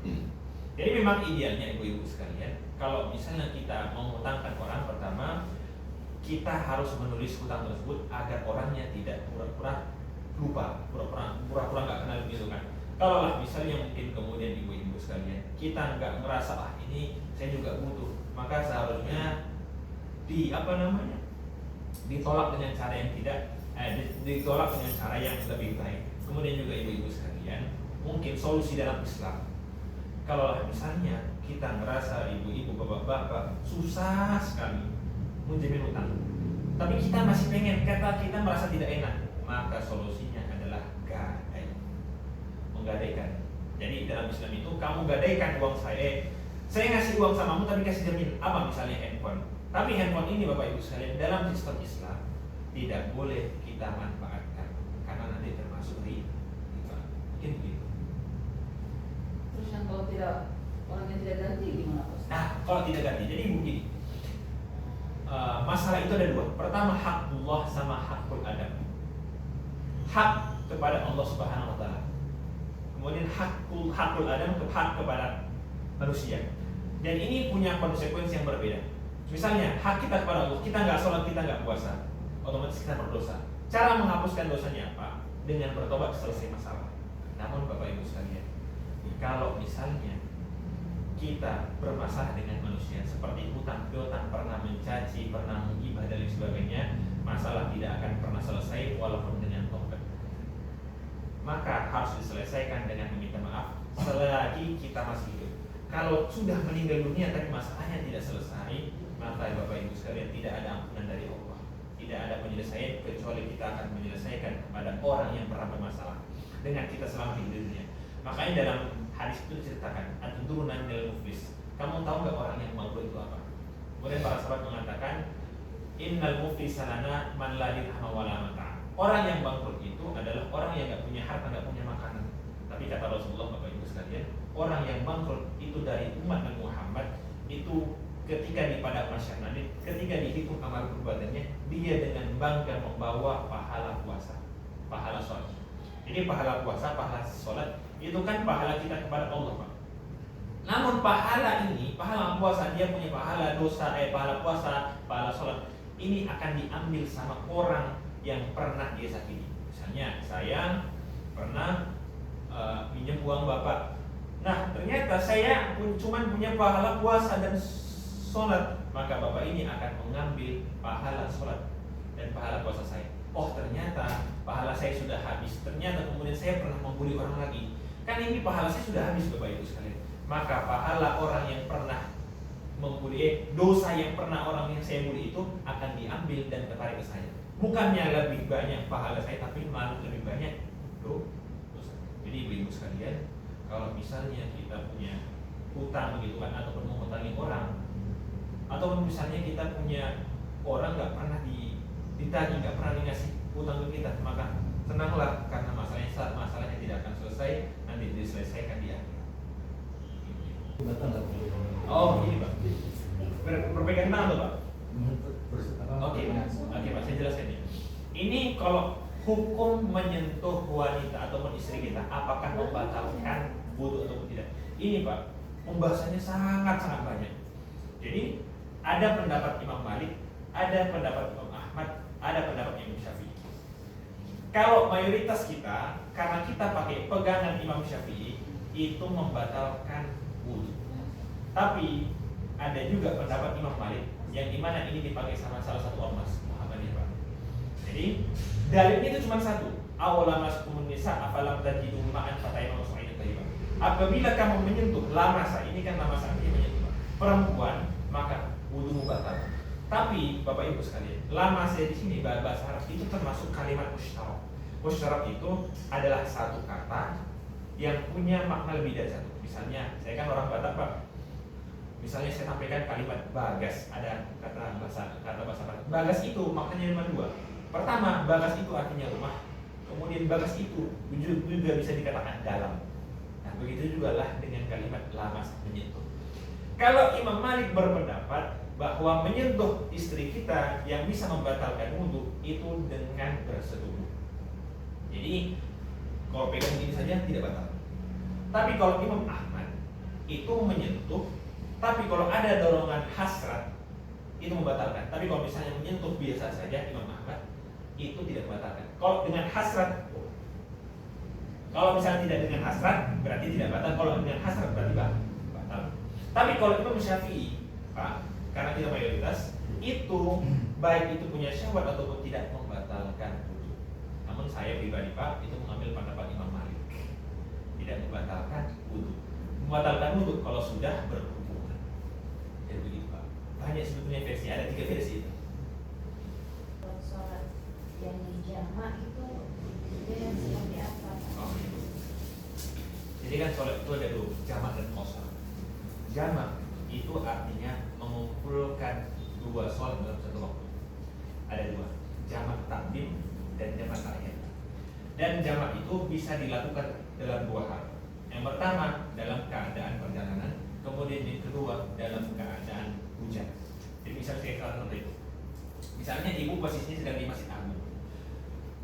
Jadi memang idealnya ibu-ibu sekalian, kalau misalnya kita mengutangkan orang, pertama kita harus menulis hutang tersebut agar orangnya tidak pura-pura lupa, pura-pura nggak kenal gitu kan. Kalau lah misalnya mungkin kemudian ibu-ibu sekalian, kita nggak merasa ini saya juga butuh, maka seharusnya ditolak dengan cara yang ditolak dengan cara yang lebih baik. Kemudian juga ibu-ibu sekalian, mungkin solusi dalam Islam, kalau misalnya kita merasa ibu-ibu, bapak-bapak susah sekali menjamin hutang, tapi kita masih pengen, kita merasa tidak enak, maka solusinya adalah menggadaikan. Jadi dalam Islam itu kamu gadaikan uang saya ngasih uang samamu tapi kasih jamin apa, misalnya handphone. Tapi handphone ini Bapak Ibu sekalian dalam sistem Islam tidak boleh kita manfaatkan karena nanti termasuk riba. Mungkin begitu. orang yang tidak ganti gimana Pak? Nah, kalau tidak ganti, jadi begini. Masalah itu ada dua. Pertama, hakullah sama hakul adam. Hak kepada Allah Subhanahu wa taala. Kemudian hakul adam, hak kepada manusia. Dan ini punya konsekuensi yang berbeda. Misalnya, hak kita kepada Allah, kita nggak sholat, kita nggak puasa, otomatis kita berdosa. Cara menghapuskan dosanya apa? Dengan bertobat selesai masalah. Namun Bapak Ibu sekalian, kalau misalnya kita bermasalah dengan manusia seperti hutang piutang, pernah mencaci, pernah menggibah dan lain sebagainya, masalah tidak akan pernah selesai walaupun dengan tobat. Maka harus diselesaikan dengan meminta maaf selagi kita masih hidup. Kalau sudah meninggal dunia tapi masalahnya tidak selesai, maka Bapak Ibu sekalian tidak ada ampunan dari Allah. Tidak ada penyelesaian kecuali kita akan menyelesaikan kepada orang yang pernah bermasalah dengan kita selama di dunia. Makanya dalam hadis itu diceritakan, "Atudruna minal muflis." Kamu tahu nggak orang yang bangkrut itu apa? Kemudian para sahabat mengatakan, "Innal muflisa lana man la dirham wa la mata'." Orang yang bangkrut itu adalah orang yang nggak punya harta, nggak punya makanan. Tapi kata Rasulullah, Bapak Ibu sekalian, orang yang bangkrut itu dari umat Nabi Muhammad itu ketika di padang mahsyar nanti, ketika dihitung amal perbuatannya, dia dengan bangga membawa pahala puasa, pahala sholat. Ini pahala puasa, pahala sholat itu kan pahala kita kepada Allah, Pak. Namun pahala ini, pahala puasa, dia punya pahala dosa, pahala puasa, pahala sholat, ini akan diambil sama orang yang pernah dia sakiti. Misalnya saya pernah minjem uang Bapak. Nah ternyata saya cuma punya pahala puasa dan sholat, maka Bapak ini akan mengambil pahala sholat dan pahala puasa saya. Oh ternyata pahala saya sudah habis. Ternyata kemudian saya pernah membuli orang lagi. Kan ini pahala saya sudah habis Bapak Ibu sekalian. Maka pahala orang yang pernah membuli, dosa yang pernah orang yang saya bully itu akan diambil dan kembali ke saya. Bukannya lebih banyak pahala saya, tapi malah lebih banyak dosa. Jadi Ibu-ibu sekalian, kalau misalnya kita punya hutang begitu kan, ataupun menghutangi orang, ataupun misalnya kita punya orang nggak pernah ditagih, nggak pernah dikasih hutang ke kita, maka tenanglah karena masalahnya tidak akan selesai, nanti diselesaikan di akhir. Oh ini Pak, berpegang tangan tuh Pak. Oke Pak, saya jelaskan ya. Ini kalau hukum menyentuh wanita ataupun istri kita, apakah membatalkan wudu ataupun tidak? Ini Pak, pembahasannya sangat banyak. Jadi ada pendapat Imam Malik, ada pendapat Imam Ahmad, ada pendapat Imam Syafi'i. Kalau mayoritas kita, karena kita pakai pegangan Imam Syafi'i, itu membatalkan wudu. Tapi ada juga pendapat Imam Malik yang dimana ini dipakai sama salah satu ormas Muhammadiyah Pak. Jadi dalilnya itu cuma satu. Awala maskumun nisa afalam tajidu ma'an fatayammamu sa'idan thayyiban. Apabila kamu menyentuh lamasa, ini kan lamasa artinya menyentuh perempuan, maka wudumu batal. Tapi Bapak Ibu sekalian, lamasa di sini bahasa Arab itu termasuk kalimat musytarak. Musytarak itu adalah satu kata yang punya makna lebih dari satu. Misalnya, saya kan orang Batak Pak. Misalnya saya sampaikan kalimat bagas, ada kata bahasa Batak. Bagas itu maknanya cuma dua. Pertama, bagas itu artinya rumah. Kemudian bagas itu juga bisa dikatakan dalam. Nah, begitu juga lah dengan kalimat lamas, menyentuh. Kalau Imam Malik berpendapat bahwa menyentuh istri kita yang bisa membatalkan wudu itu dengan bersetubuh. Jadi kalau pegang ini saja tidak batal. Tapi kalau Imam Ahmad itu menyentuh, tapi kalau ada dorongan hasrat itu membatalkan. Tapi kalau misalnya menyentuh biasa saja, Imam Ahmad itu tidak membatalkan. Kalau dengan hasrat, kalau misalnya tidak dengan hasrat berarti tidak batal. Kalau dengan hasrat berarti batal. Tapi kalau Imam Syafi'i, Pak, karena kita mayoritas, itu baik itu punya syahwat ataupun tidak membatalkan wudu. Namun saya pribadi Pak, itu mengambil pendapat Imam Malik, tidak membatalkan wudu. Membatalkan wudu kalau sudah berhubungan. Jadi begitu Pak. Banyak sebetulnya versi, ada 3 versi itu. Sholat yang jamak itu dia seperti apa? Oh, iya. Jadi kan sholat itu ada 2, jamak dan qasar. Jamak itu artinya mengumpulkan 2 sholat dalam satu waktu. Ada 2, jamak takdim dan jamak ta'khir. Dan jamak itu bisa dilakukan dalam 2 hal. Yang pertama dalam keadaan Misalnya ibu posisinya sedang di Masjid Agung,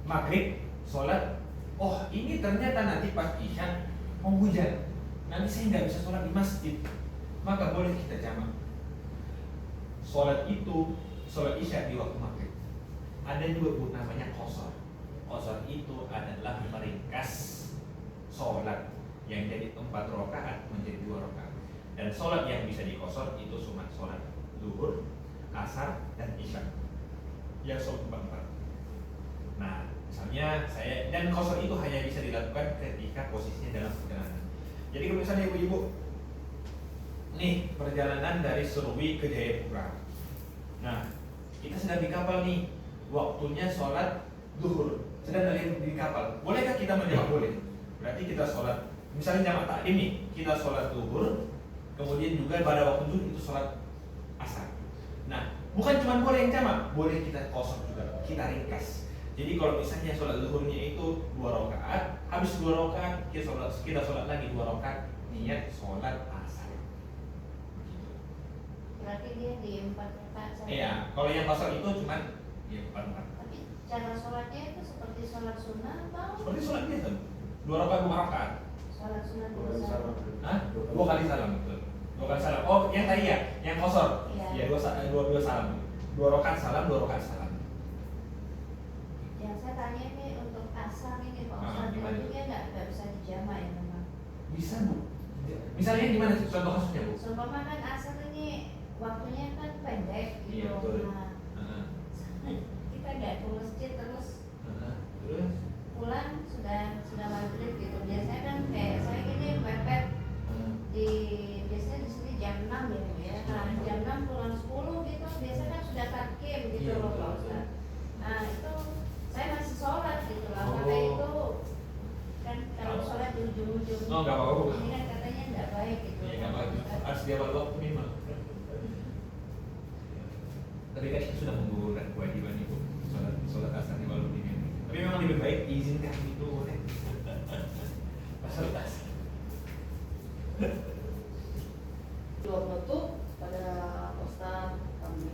maghrib, sholat, oh ini ternyata nanti pas isya mau hujan, nanti saya nggak bisa sholat di masjid, maka boleh kita jamak. Sholat itu, sholat isya di waktu maghrib. Ada juga bu namanya qasar. Qasar itu adalah meringkas sholat yang jadi 4 rakaat menjadi 2 rakaat. Dan sholat yang bisa diqasar itu cuma sholat zuhur, asar, dan isya. Yang sholat 4. Nah, misalnya saya, dan qasar itu hanya bisa dilakukan ketika posisinya dalam perjalanan. Jadi kalau misalnya ibu-ibu, nih perjalanan dari Serui ke Jayapura. Nah, kita sedang di kapal nih, waktunya sholat zuhur, sedang di kapal. Bolehkah kita menjamak? Boleh. Berarti kita sholat, misalnya jamak takdim nih, kita sholat zuhur, kemudian juga pada waktu zuhur itu sholat asar. Nah, bukan cuma boleh yang jamak, boleh kita qasar juga, kita ringkas. Jadi kalau misalnya sholat zuhurnya itu 2 rakaat, habis 2 rakaat kita sholat lagi 2 rakaat, niat sholat asar. Begitu. Berarti dia di 4 rakaat saja. Iya, kalau yang qasar itu cuma ya 4. Tapi cara sholatnya itu seperti sholat sunnah atau Seperti sholat biasa, 2 rakaat 2 rakaat. sholat sunnah biasa? Hah? 2 kali salam, betul. 2 kali salam. Oh, yang tadi ya, yang qasar. Iya. Ya, 2 salam. 2 rakaat salam, 2 rakaat salam. Yang saya tanya ini untuk asar ini Pak Ustadz, gimana? itu dia nggak bisa dijamak ya memang. Bisa, Bu. Misalnya gimana contoh kasusnya, Bu? Seumpama kan asar ini waktunya kan pendek gitu. Iya, betul. Nah, Heeh. kita nggak ke masjid terus Heeh. Terus pulang sudah maghrib gitu. Biasanya kan kayak saya gini mepet di biasanya di sini jam 6 ya. Nah, jam 6 pulang 10 gitu. Biasanya kan sudah takim gitu Iya, loh betul, Pak betul. Ustadz. Nah, itu saya masih sholat gitu lah. Maka Oh. itu kan kalau sholat di ujung-ujung. Oh, nggak apa-apa, Bu. Ini kan katanya nggak baik gitu. Iya, nggak Pak apa-apa. Ustadz. Harus di awal waktu minimal. Tapi kan itu sudah menggugurkan kewajiban ibu sholat asar di waktu ini. Tapi memang lebih baik diizinkan itu boleh. Sholat asar. Dua penutup pada Ustaz kami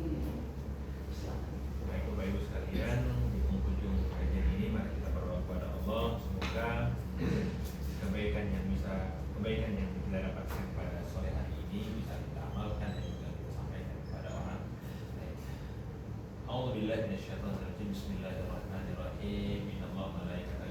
silakan. Baik Bapak Ibu sekalian, di penghujung kajian ini mari kita berdoa kepada Allah, semoga kebaikan yang kita dapatkan pada sore hari ini bisa kita amalkan dan juga kita sampaikan kepada orang lain. A'udzubillahi minasyaitonir rajim. Bismillahirrahmanirrahim. Innallaha malaikatahu